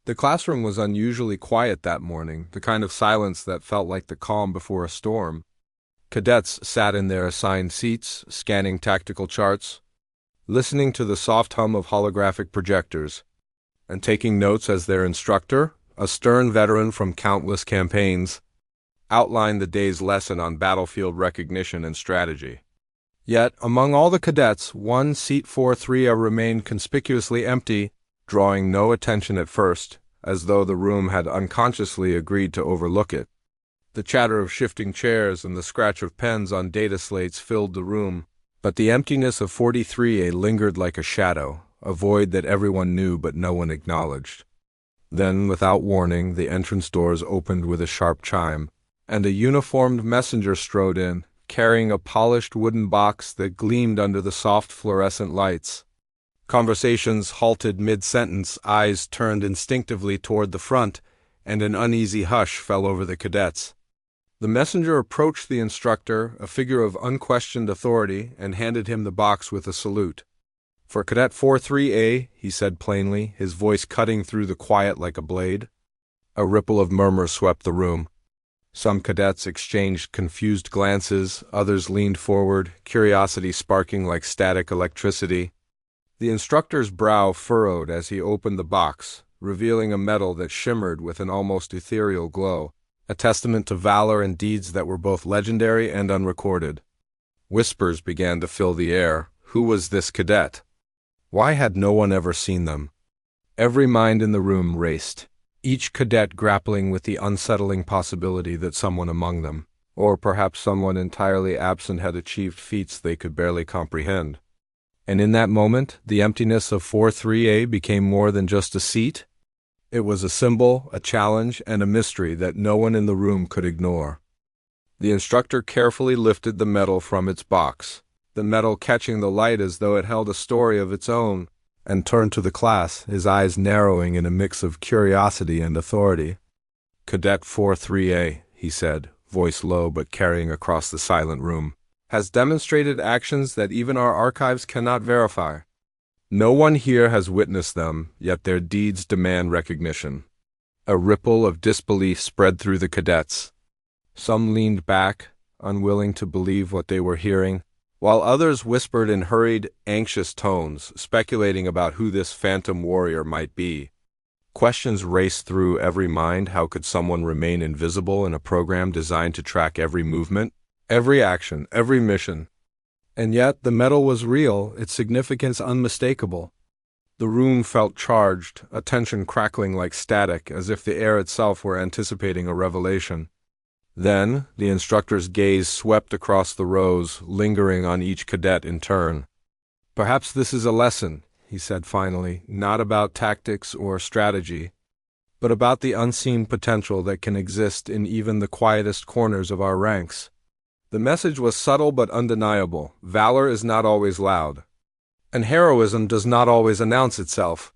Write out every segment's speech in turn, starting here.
The classroom was unusually quiet that morning, the kind of silence that felt like the calm before a storm. Cadets sat in their assigned seats, scanning tactical charts, listening to the soft hum of holographic projectors, and taking notes as their instructor, a stern veteran from countless campaigns, outlined the day's lesson on battlefield recognition and strategy. Yet, among all the cadets, one seat 4-3 remained conspicuously empty, drawing no attention at first, as though the room had unconsciously agreed to overlook it. The chatter of shifting chairs and the scratch of pens on data slates filled the room, but the emptiness of 43A lingered like a shadow, a void that everyone knew but no one acknowledged. Then, without warning, the entrance doors opened with a sharp chime, and a uniformed messenger strode in, carrying a polished wooden box that gleamed under the soft fluorescent lights. Conversations halted mid-sentence, eyes turned instinctively toward the front, and an uneasy hush fell over the cadets. The messenger approached the instructor, a figure of unquestioned authority, and handed him the box with a salute. "For Cadet 43A, he said plainly, his voice cutting through the quiet like a blade. A ripple of murmur swept the room. Some cadets exchanged confused glances, others leaned forward, curiosity sparking like static electricity. The instructor's brow furrowed as he opened the box, revealing a medal that shimmered with an almost ethereal glow, a testament to valor and deeds that were both legendary and unrecorded. Whispers began to fill the air. Who was this cadet? Why had no one ever seen them? Every mind in the room raced, each cadet grappling with the unsettling possibility that someone among them, or perhaps someone entirely absent, had achieved feats they could barely comprehend. And in that moment, the emptiness of 43A became more than just a seat. It was a symbol, a challenge, and a mystery that no one in the room could ignore. The instructor carefully lifted the medal from its box, the medal catching the light as though it held a story of its own, and turned to the class, his eyes narrowing in a mix of curiosity and authority. "Cadet 43A, he said, voice low but carrying across the silent room, has demonstrated actions that even our archives cannot verify. No one here has witnessed them, yet their deeds demand recognition." A ripple of disbelief spread through the cadets. Some leaned back, unwilling to believe what they were hearing, while others whispered in hurried, anxious tones, speculating about who this phantom warrior might be. Questions raced through every mind. How could someone remain invisible in a program designed to track every movement, every action, every mission? And yet the medal was real, its significance unmistakable. The room felt charged, attention crackling like static, as if the air itself were anticipating a revelation. Then, the instructor's gaze swept across the rows, lingering on each cadet in turn. "Perhaps this is a lesson," he said finally, "not about tactics or strategy, but about the unseen potential that can exist in even the quietest corners of our ranks." The message was subtle but undeniable. Valor is not always loud, and heroism does not always announce itself.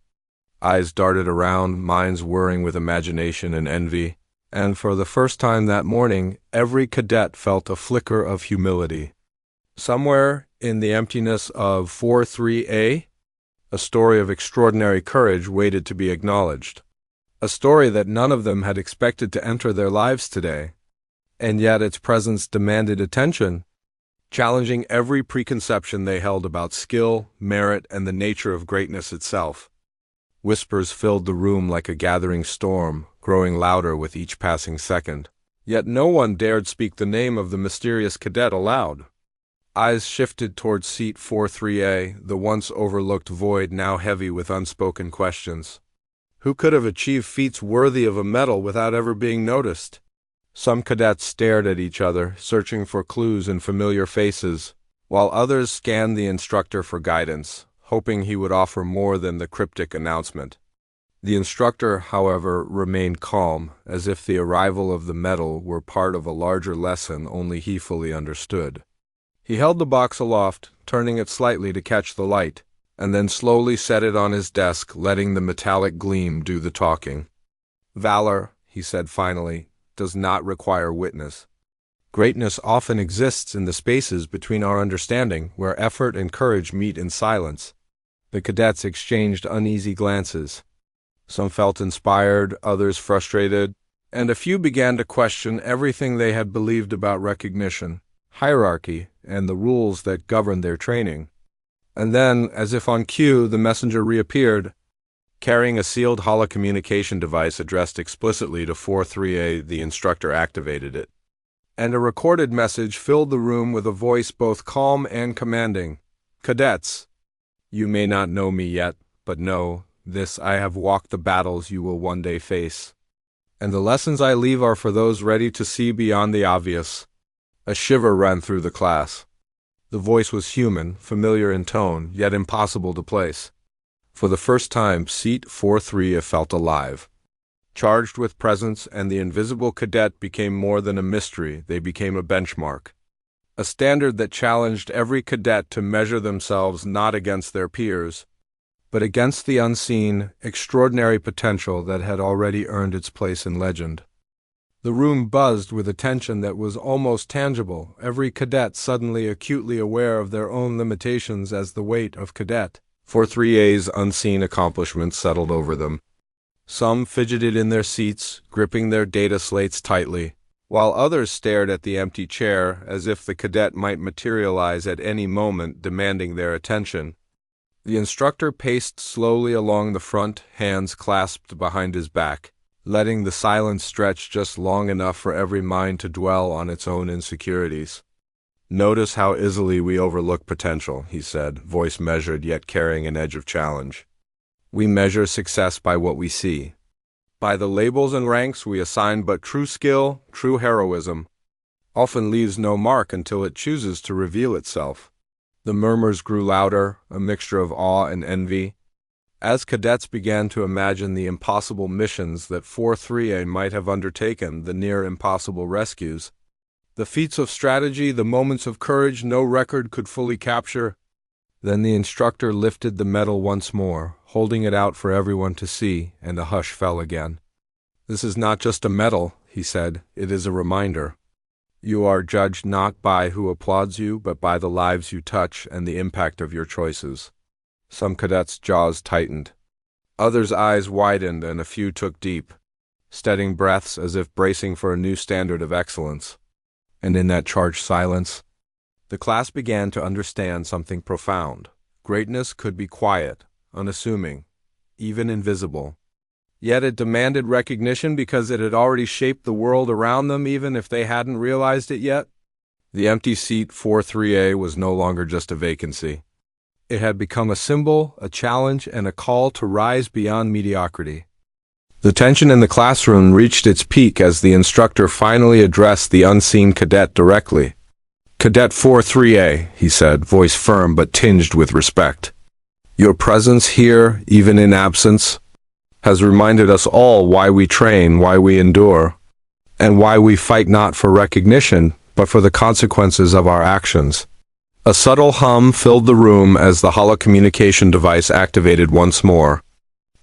Eyes darted around, minds whirring with imagination and envy, and for the first time that morning, every cadet felt a flicker of humility. Somewhere in the emptiness of 43A, a story of extraordinary courage waited to be acknowledged. A story that none of them had expected to enter their lives today. And yet its presence demanded attention, challenging every preconception they held about skill, merit, and the nature of greatness itself. Whispers filled the room like a gathering storm, growing louder with each passing second. Yet no one dared speak the name of the mysterious cadet aloud. Eyes shifted toward seat 43A, the once overlooked void now heavy with unspoken questions. Who could have achieved feats worthy of a medal without ever being noticed? Some cadets stared at each other, searching for clues in familiar faces, while others scanned the instructor for guidance, hoping he would offer more than the cryptic announcement. The instructor, however, remained calm, as if the arrival of the medal were part of a larger lesson only he fully understood. He held the box aloft, turning it slightly to catch the light, and then slowly set it on his desk, letting the metallic gleam do the talking. "Valor," he said finally, "does not require witness. Greatness often exists in the spaces between our understanding, where effort and courage meet in silence." The cadets exchanged uneasy glances. Some felt inspired, others frustrated, and a few began to question everything they had believed about recognition, hierarchy, and the rules that governed their training. And then, as if on cue, the messenger reappeared, carrying a sealed holocommunication device addressed explicitly to 43A. The instructor activated it, and a recorded message filled the room with a voice both calm and commanding. "Cadets, you may not know me yet, but know this: I have walked the battles you will one day face, and the lessons I leave are for those ready to see beyond the obvious." A shiver ran through the class. The voice was human, familiar in tone, yet impossible to place. For the first time, Seat 43 felt alive, charged with presence, and the invisible cadet became more than a mystery. They became a benchmark, a standard that challenged every cadet to measure themselves not against their peers, but against the unseen, extraordinary potential that had already earned its place in legend. The room buzzed with attention that was almost tangible, every cadet suddenly acutely aware of their own limitations as the weight of Cadet 43A's unseen accomplishments settled over them. Some fidgeted in their seats, gripping their data slates tightly, while others stared at the empty chair as if the cadet might materialize at any moment, demanding their attention. The instructor paced slowly along the front, hands clasped behind his back, letting the silence stretch just long enough for every mind to dwell on its own insecurities. "Notice how easily we overlook potential," he said, voice measured yet carrying an edge of challenge. "We measure success by what we see. By the labels and ranks we assign, but true skill, true heroism, often leaves no mark until it chooses to reveal itself." The murmurs grew louder, a mixture of awe and envy, as cadets began to imagine the impossible missions that 43A might have undertaken, the near-impossible rescues, the feats of strategy, the moments of courage no record could fully capture. Then the instructor lifted the medal once more, holding it out for everyone to see, and a hush fell again. "This is not just a medal," he said, "it is a reminder. You are judged not by who applauds you, but by the lives you touch and the impact of your choices." Some cadets' jaws tightened. Others' eyes widened, and a few took deep, steadying breaths as if bracing for a new standard of excellence. And in that charged silence, the class began to understand something profound. Greatness could be quiet, unassuming, even invisible. Yet it demanded recognition because it had already shaped the world around them, even if they hadn't realized it yet. The empty seat 43A was no longer just a vacancy. It had become a symbol, a challenge, and a call to rise beyond mediocrity. The tension in the classroom reached its peak as the instructor finally addressed the unseen cadet directly. "Cadet 43A, he said, voice firm but tinged with respect. "Your presence here, even in absence, has reminded us all why we train, why we endure, and why we fight not for recognition, but for the consequences of our actions." A subtle hum filled the room as the holocommunication device activated once more,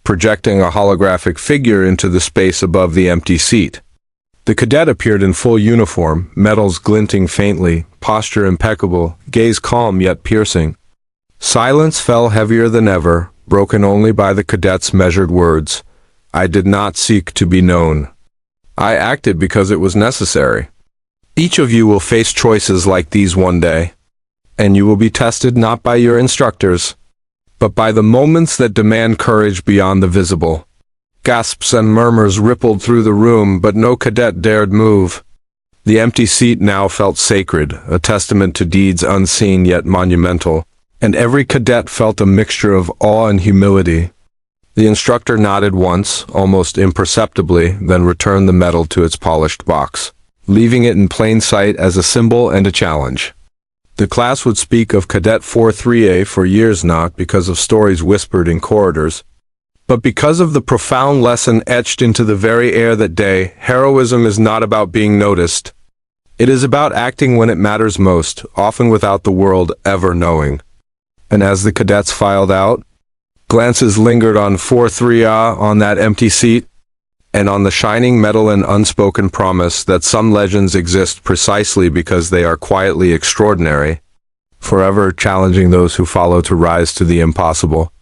projecting a holographic figure into the space above the empty seat. The cadet appeared in full uniform, medals glinting faintly, posture impeccable, gaze calm yet piercing. Silence fell heavier than ever, broken only by the cadet's measured words. "I did not seek to be known. I acted because it was necessary. Each of you will face choices like these one day, and you will be tested not by your instructors, but by the moments that demand courage beyond the visible." Gasps and murmurs rippled through the room, but no cadet dared move. The empty seat now felt sacred, a testament to deeds unseen yet monumental, and every cadet felt a mixture of awe and humility. The instructor nodded once, almost imperceptibly, then returned the medal to its polished box, leaving it in plain sight as a symbol and a challenge. The class would speak of Cadet 43A for years, not because of stories whispered in corridors, but because of the profound lesson etched into the very air that day: heroism is not about being noticed. It is about acting when it matters most, often without the world ever knowing. And as the cadets filed out, glances lingered on 43A, on that empty seat, and on the shining medal, and unspoken promise that some legends exist precisely because they are quietly extraordinary, forever challenging those who follow to rise to the impossible.